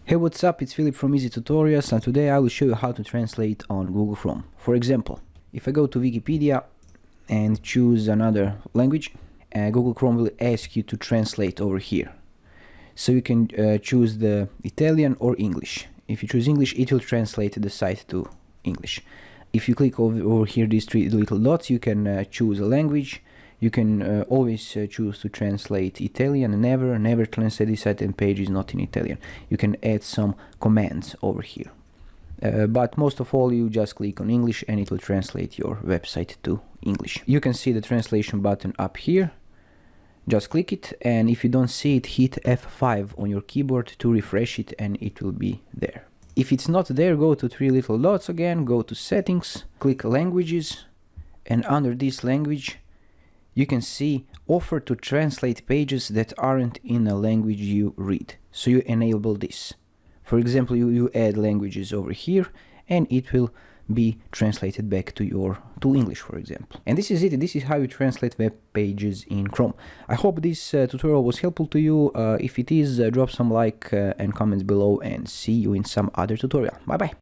Hey, what's up? It's Philip from Easy Tutorials, and today I will show you how to translate on Google Chrome. For example, if I go to Wikipedia and choose another language, Google Chrome will ask you to translate over here. So you can choose the Italian or English. If you choose English, it will translate the site to English. If you click over here these three little dots, you can choose a language. You can always choose to translate Italian. Never translate this site and page is not in Italian. You can add some commands over here. But most of all, you just click on English and it will translate your website to English. You can see the translation button up here. Just click it, and if you don't see it, hit F5 on your keyboard to refresh it and it will be there. If it's not there, go to three little dots again, go to settings, click languages, and under this language you can see offer to translate pages that aren't in a language you read. So you enable this. For example, you add languages over here and it will be translated back to English, for example. And this is it. This is how you translate web pages in Chrome. I hope this tutorial was helpful to you. If it is, drop some like and comments below, and see you in some other tutorial. Bye bye.